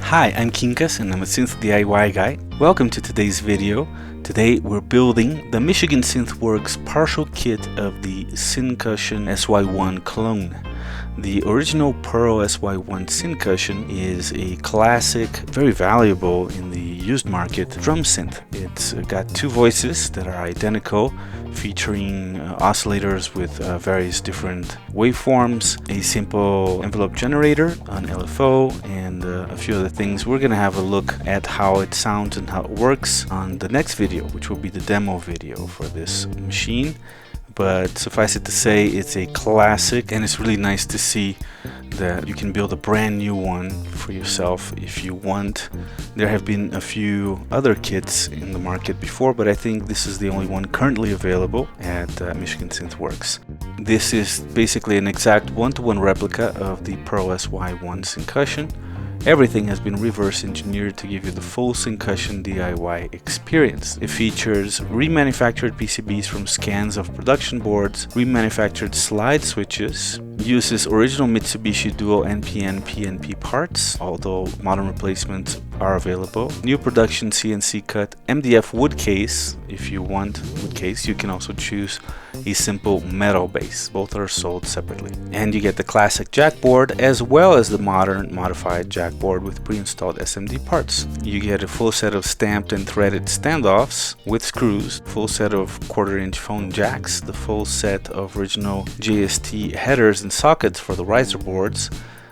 Hi, I'm Quincas and I'm a synth DIY guy. Welcome to today's video. Today we're building the Michigan Synth Works partial kit of the Syncussion SY-1 clone. The original Pearl SY-1 Syncussion is a classic, very valuable in the used market drum synth. It's got two voices that are identical, featuring oscillators with various different waveforms, a simple envelope generator, an LFO, and a few other things. We're going to have a look at how it sounds and how it works on the next video, which will be the demo video for this machine. But suffice it to say, it's a classic, and it's really nice to see that you can build a brand new one for yourself if you want. There have been a few other kits in the market before, but I think this is the only one currently available at Michigan Synth Works. This is basically an exact one-to-one replica of the Pearl SY-1 Syncussion. Everything has been reverse engineered to give you the full Syncussion DIY experience. It features remanufactured PCBs from scans of production boards, remanufactured slide switches, uses original Mitsubishi dual NPN PNP parts, although modern replacements are available. New production CNC cut MDF wood case. If you want wood case, you can also choose a simple metal base. Both are sold separately. And you get the classic jack board as well as the modern modified jack board with pre-installed SMD parts. You get a full set of stamped and threaded standoffs with screws, full set of 1/4-inch phone jacks, the full set of original JST headers and sockets for the riser boards.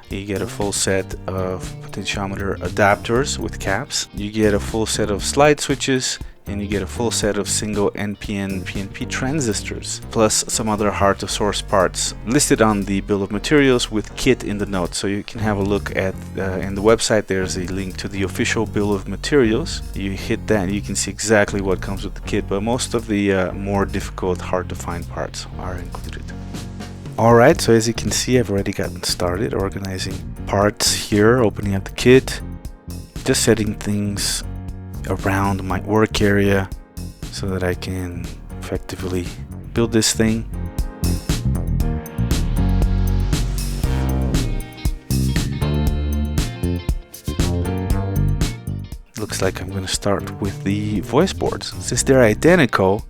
You get a full set of potentiometer adapters with caps. You get a full set of slide switches, and you get a full set of single NPN PNP transistors, plus some other hard to source parts listed on the bill of materials with kit in the notes. So you can have a look at in the website. There's a link to the official bill of materials. You hit that and you can see exactly what comes with the kit, but most of the more difficult, hard to find parts are included. Alright, so as you can see, I've already gotten started organizing parts here, opening up the kit, just setting things around my work area so that I can effectively build this thing. Looks like I'm going to start with the voice boards. Since they're identical,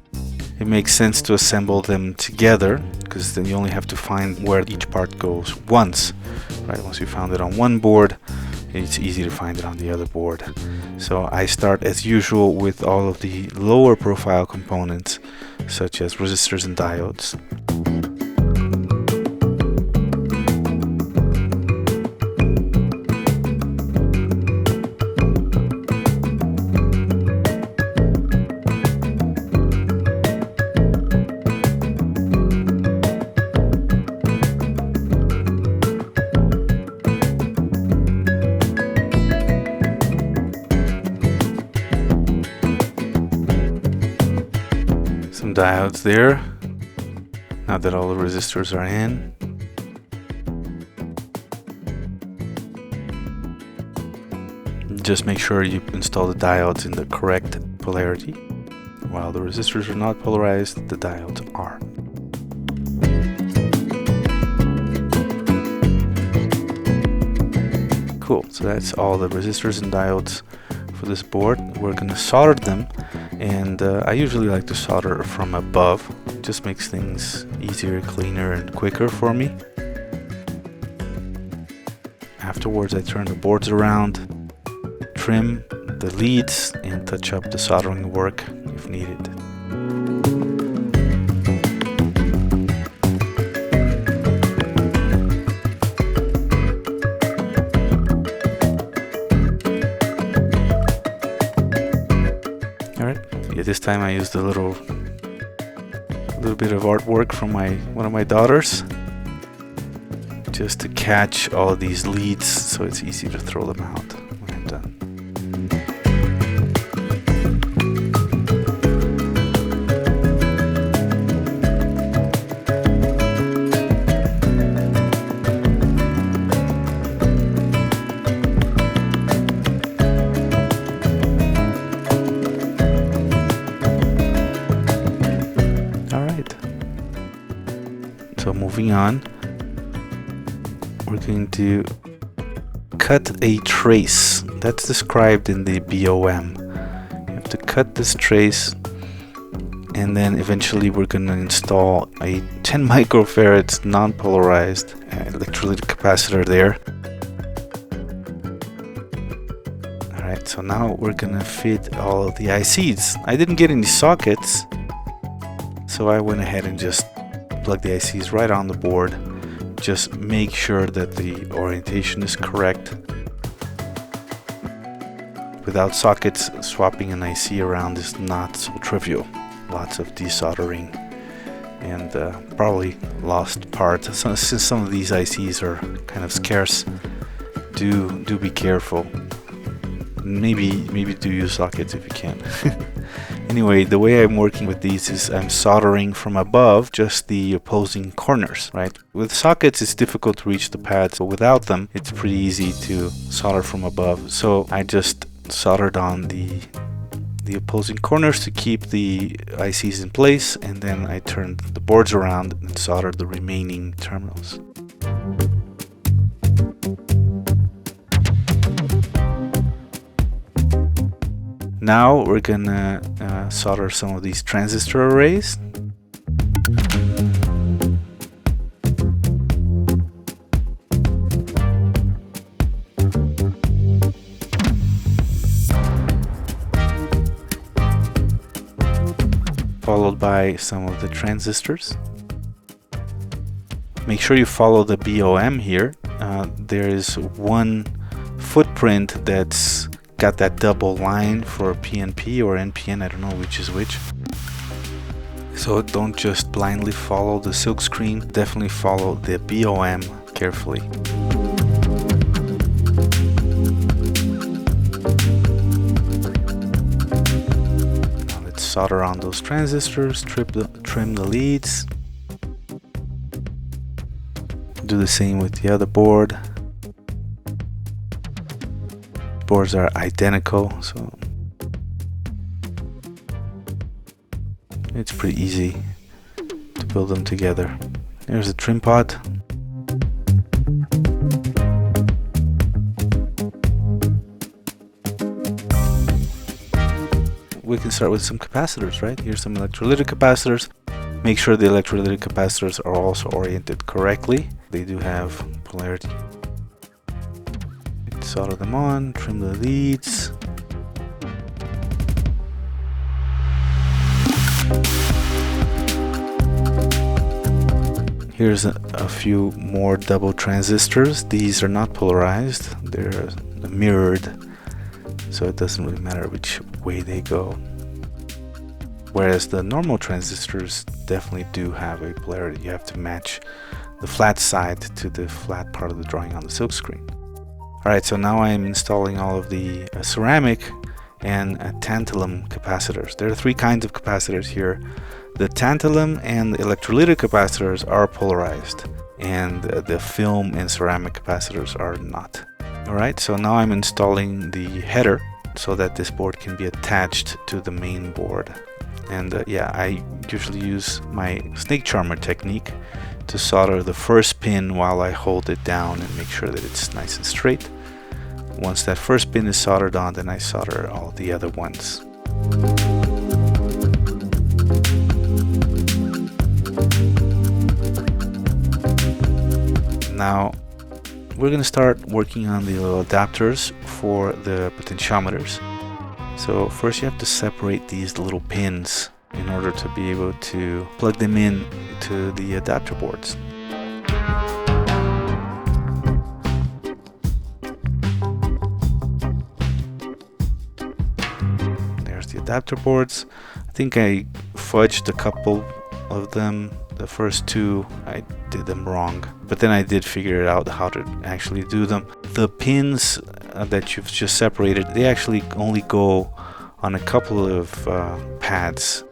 it makes sense to assemble them together, because then you only have to find where each part goes once, right? Once you found it on one board, it's easy to find it on the other board. So I start as usual with all of the lower profile components, such as resistors and diodes. Diodes there, now that all the resistors are in. Just make sure you install the diodes in the correct polarity. While the resistors are not polarized, the diodes are. Cool, so that's all the resistors and diodes for this board. We're going to solder them, and I usually like to solder from above. It just makes things easier, cleaner, and quicker for me. Afterwards, I turn the boards around, trim the leads, and touch up the soldering work if needed. This time I used a little bit of artwork from one of my daughters, just to catch all of these leads, so it's easy to throw them out when I'm done. So moving on, we're going to cut a trace That's described in the BOM. You have to cut this trace, and then eventually we're going to install a 10 microfarads non-polarized electrolytic capacitor there. Alright, so now we're going to fit all of the ICs. I didn't get any sockets, so I went ahead and just plugged the ICs right on the board. Just make sure that the orientation is correct. Without sockets, swapping an IC around is not so trivial. Lots of desoldering and probably lost parts. So, since some of these ICs are kind of scarce, do be careful. Maybe do use sockets if you can. Anyway, the way I'm working with these is I'm soldering from above just the opposing corners, right? With sockets, it's difficult to reach the pads, but without them, it's pretty easy to solder from above. So I just soldered on the opposing corners to keep the ICs in place, and then I turned the boards around and soldered the remaining terminals. Now we're gonna solder some of these transistor arrays. Followed by some of the transistors. Make sure you follow the BOM here. There is one footprint that's got that double line for PNP or NPN, I don't know which is which. So don't just blindly follow the silkscreen, definitely follow the BOM carefully. Now let's solder on those transistors, trim the leads. Do the same with the other board. Boards are identical, so it's pretty easy to build them together. There's a trim pot. We can start with some capacitors, right? Here's some electrolytic capacitors. Make sure the electrolytic capacitors are also oriented correctly. They do have polarity. Solder them on, trim the leads. Here's a few more double transistors. These are not polarized, they're mirrored, so it doesn't really matter which way they go. Whereas the normal transistors definitely do have a polarity. You have to match the flat side to the flat part of the drawing on the silkscreen. Alright, so now I'm installing all of the ceramic and tantalum capacitors. There are three kinds of capacitors here. The tantalum and the electrolytic capacitors are polarized, and the film and ceramic capacitors are not. Alright, so now I'm installing the header so that this board can be attached to the main board. And yeah, I usually use my snake charmer technique to solder the first pin while I hold it down and make sure that it's nice and straight. Once that first pin is soldered on, then I solder all the other ones. Now we're going to start working on the little adapters for the potentiometers. So first you have to separate these little pins in order to be able to plug them in to the adapter boards. There's the adapter boards. I think I fudged a couple of them. The first two I did them wrong, but then I did figure it out how to actually do them. The pins that you've just separated, they actually only go on a couple of pads.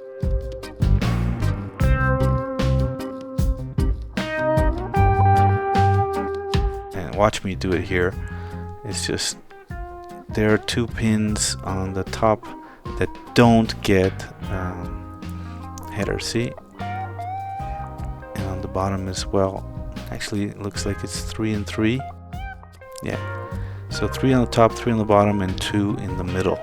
And watch me do it here. It's just there are two pins on the top that don't get header, see? And on the bottom as well. Actually, it looks like it's 3 and 3. Yeah. So 3 on the top, 3 on the bottom, and 2 in the middle.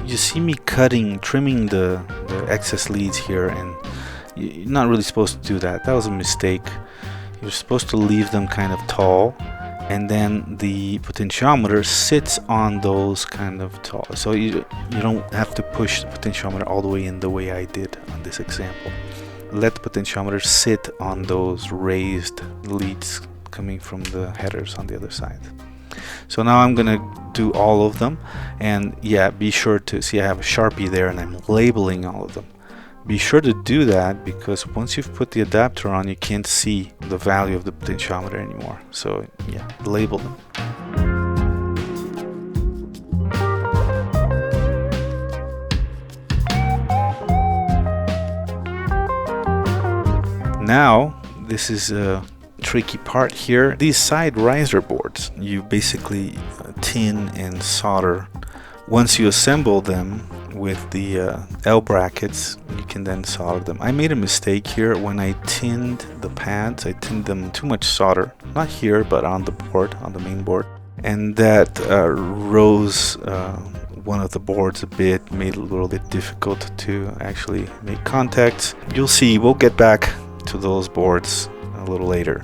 You see me trimming the excess leads here, and you're not really supposed to do that. That was a mistake. You're supposed to leave them kind of tall, and then the potentiometer sits on those kind of tall. So you don't have to push the potentiometer all the way in the way I did on this example. Let the potentiometer sit on those raised leads coming from the headers on the other side. So now I'm gonna do all of them, and yeah, be sure to see I have a Sharpie there and I'm labeling all of them. Be sure to do that, because once you've put the adapter on, you can't see the value of the potentiometer anymore. So yeah, label them. Now, this is a tricky part here. These side riser boards, you basically tin and solder. Once you assemble them with the L brackets, you can then solder them. I made a mistake here when I tinned the pads. I tinned them too much solder, not here but on the board, on the main board, and that rose one of the boards a bit, made it a little bit difficult to actually make contacts. You'll see, we'll get back to those boards a little later.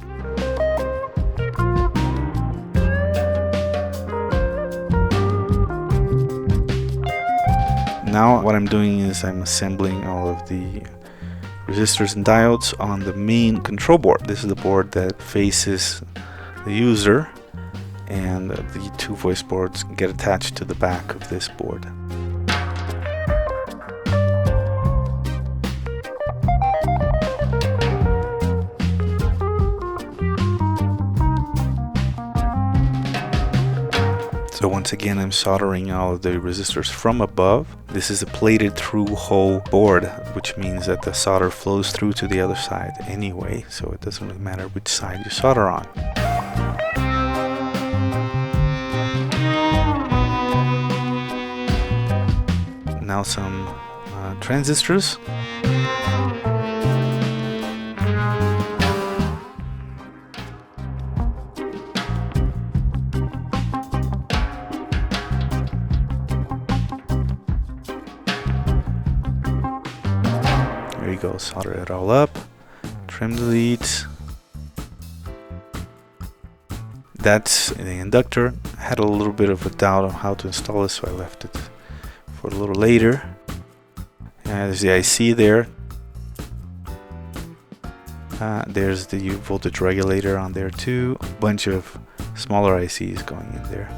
Now what I'm doing is I'm assembling all of the resistors and diodes on the main control board. This is the board that faces the user, and the 2 voice boards get attached to the back of this board. So once again, I'm soldering all of the resistors from above. This is a plated through hole board, which means that the solder flows through to the other side anyway, so it doesn't really matter which side you solder on. Now some transistors. There you go, solder it all up, trim the leads. That's the inductor. I had a little bit of a doubt on how to install this, so I left it for a little later. There's the IC there. There's the voltage regulator on there too. A bunch of smaller ICs going in there.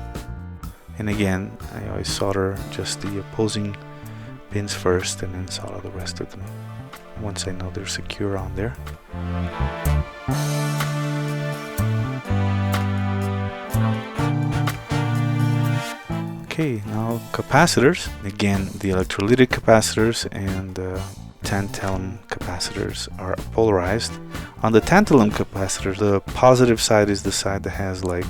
And again, I always solder just the opposing pins first and then solder the rest of them once I know they're secure on there. Okay, now capacitors. Again, the electrolytic capacitors and tantalum capacitors are polarized. On the tantalum capacitor, the positive side is the side that has like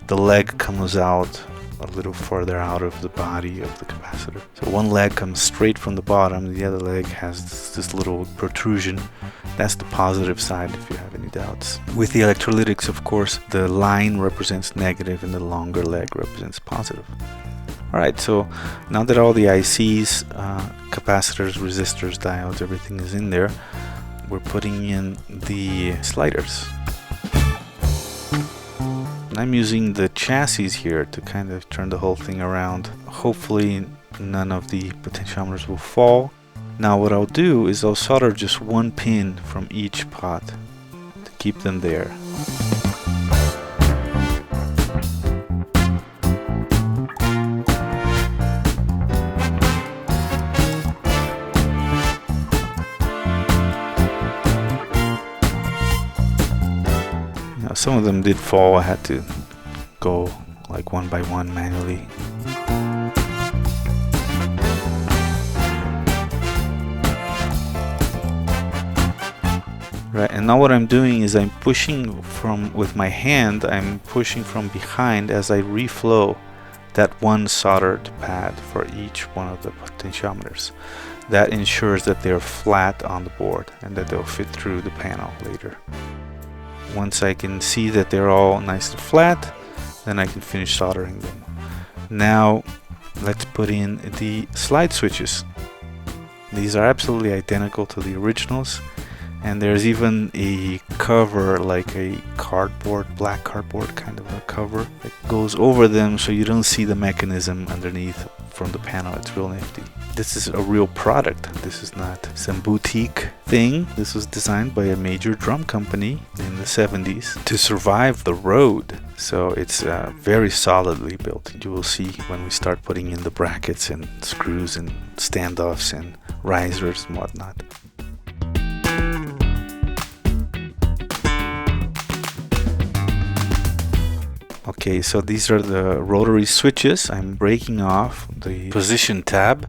the leg comes out a little further out of the body of the capacitor. So one leg comes straight from the bottom, the other leg has this little protrusion. That's the positive side if you have any doubts. With the electrolytics, of course, the line represents negative and the longer leg represents positive. Alright, so now that all the ICs, capacitors, resistors, diodes, everything is in there, we're putting in the sliders. I'm using the chassis here to kind of turn the whole thing around. Hopefully none of the potentiometers will fall. Now what I'll do is I'll solder just one pin from each pot to keep them there. Some of them did fall. I had to go like one by one manually. Right, and now what I'm doing is I'm pushing with my hand, I'm pushing from behind as I reflow that one soldered pad for each one of the potentiometers. That ensures that they're flat on the board and that they'll fit through the panel later. Once I can see that they're all nice and flat, then I can finish soldering them. Now let's put in the slide switches. These are absolutely identical to the originals, and there's even a cover, like a cardboard, black cardboard kind of a cover that goes over them so you don't see the mechanism underneath from the panel. It's real nifty. This is a real product. This is not some boutique thing. This was designed by a major drum company in the 70s to survive the road. So it's very solidly built. You will see when we start putting in the brackets and screws and standoffs and risers and whatnot. Okay, so these are the rotary switches. I'm breaking off the position tab.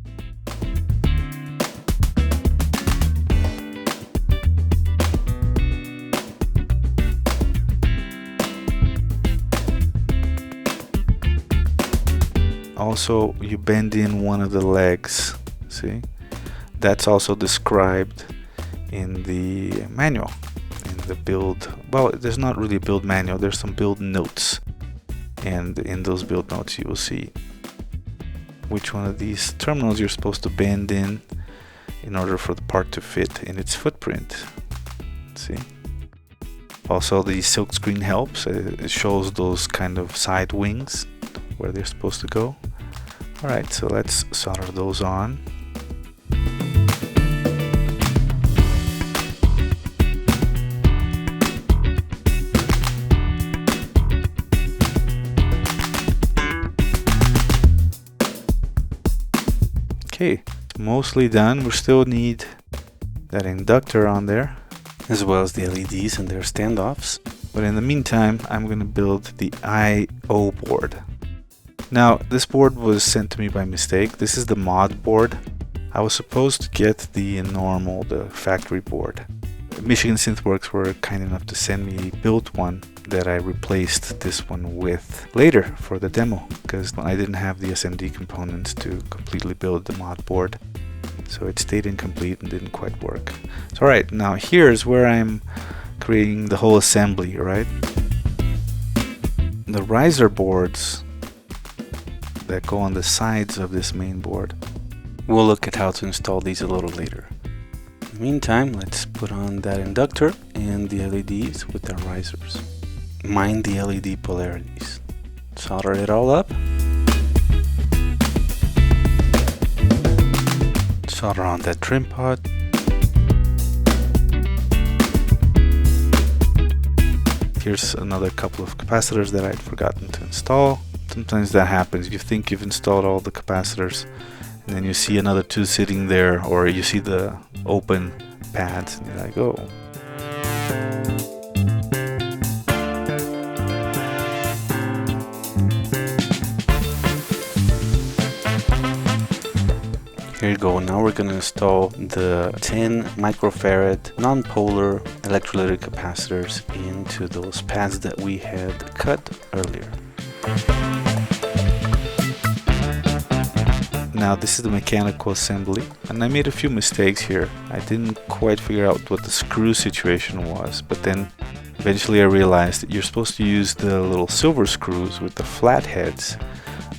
Also, you bend in one of the legs, see? That's also described in the manual, in the build. Well, there's not really a build manual, there's some build notes. And in those build notes you will see which one of these terminals you're supposed to bend in order for the part to fit in its footprint. See? Also, the silkscreen helps. It shows those kind of side wings where they're supposed to go. Alright, so let's solder those on. Okay, mostly done. We still need that inductor on there, as well as the LEDs and their standoffs. But in the meantime, I'm going to build the I/O board. Now, this board was sent to me by mistake. This is the mod board. I was supposed to get the normal, the factory board. Michigan Synth Works were kind enough to send me a built one that I replaced this one with later for the demo, because I didn't have the SMD components to completely build the mod board. So it stayed incomplete and didn't quite work. So alright, now here's where I'm creating the whole assembly, right? The riser boards that go on the sides of this main board. We'll look at how to install these a little later. In the meantime, let's put on that inductor and the LEDs with their risers. Mind the LED polarities. Solder it all up. Solder on that trim pot. Here's another couple of capacitors that I'd forgotten to install. Sometimes that happens. You think you've installed all the capacitors, and then you see another two sitting there, or you see the open pads, and you're like, oh. Here you go. Now we're going to install the 10 microfarad non-polar electrolytic capacitors into those pads that we had cut earlier. Now this is the mechanical assembly, and I made a few mistakes here. I didn't quite figure out what the screw situation was, but then eventually I realized that you're supposed to use the little silver screws with the flat heads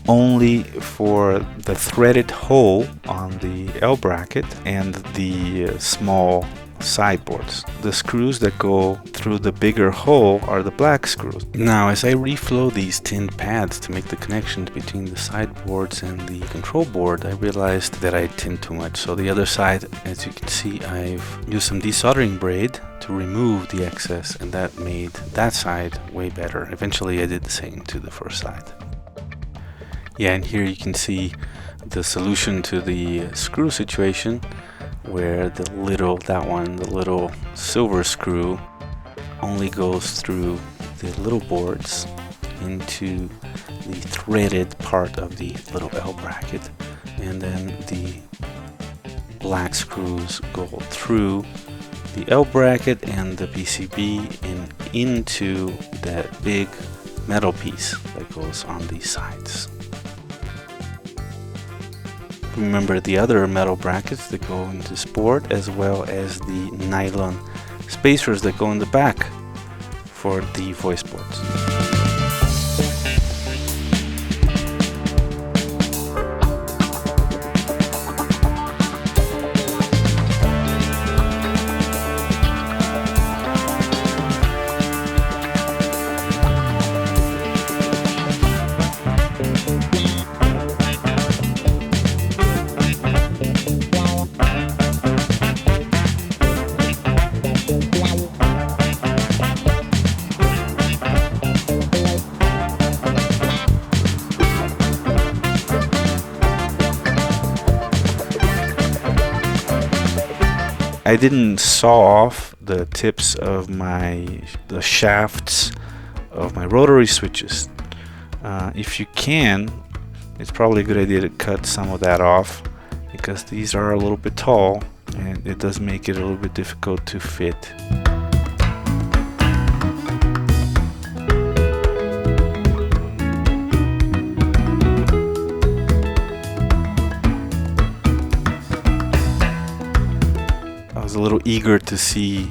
only for the threaded hole on the L bracket and the small sideboards. The screws that go through the bigger hole are the black screws. Now, as I reflow these tinned pads to make the connections between the sideboards and the control board, I realized that I tinned too much. So the other side, as you can see, I've used some desoldering braid to remove the excess, and that made that side way better. Eventually I did the same to the first side. Yeah, and here you can see the solution to the screw situation, where the little silver screw only goes through the little boards into the threaded part of the little L bracket, and then the black screws go through the L bracket and the PCB and into that big metal piece that goes on these sides. Remember the other metal brackets that go into this board, as well as the nylon spacers that go in the back for the voice boards. I didn't saw off the tips of the shafts of my rotary switches. If you can, it's probably a good idea to cut some of that off, because these are a little bit tall and it does make it a little bit difficult to fit. I was a little eager to see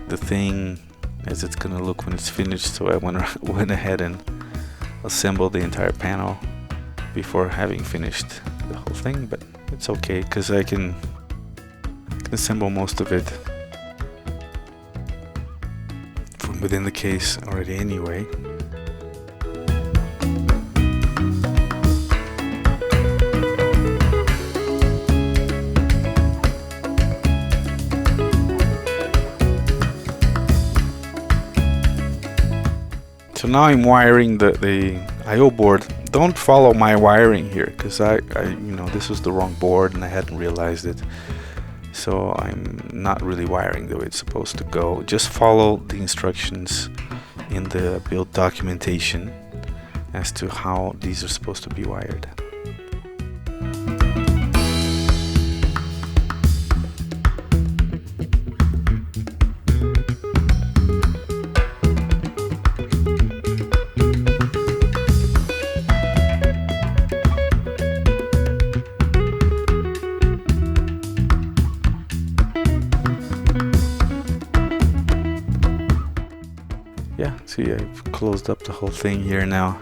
the thing as it's gonna look when it's finished, so I went ahead and assembled the entire panel before having finished the whole thing, but it's okay because I can assemble most of it from within the case already anyway. So now I'm wiring the I/O board. Don't follow my wiring here, because I this was the wrong board and I hadn't realized it. So I'm not really wiring the way it's supposed to go. Just follow the instructions in the build documentation as to how these are supposed to be wired. Yeah, see, I've closed up the whole thing here now.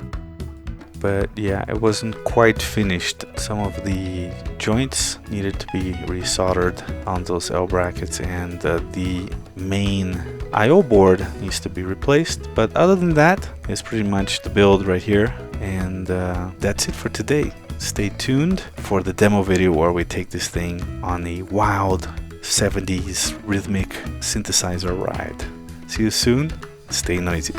But yeah, it wasn't quite finished. Some of the joints needed to be resoldered on those L brackets, and the main I/O board needs to be replaced. But other than that, it's pretty much the build right here. And that's it for today. Stay tuned for the demo video where we take this thing on a wild 70s rhythmic synthesizer ride. See you soon. Stay noisy.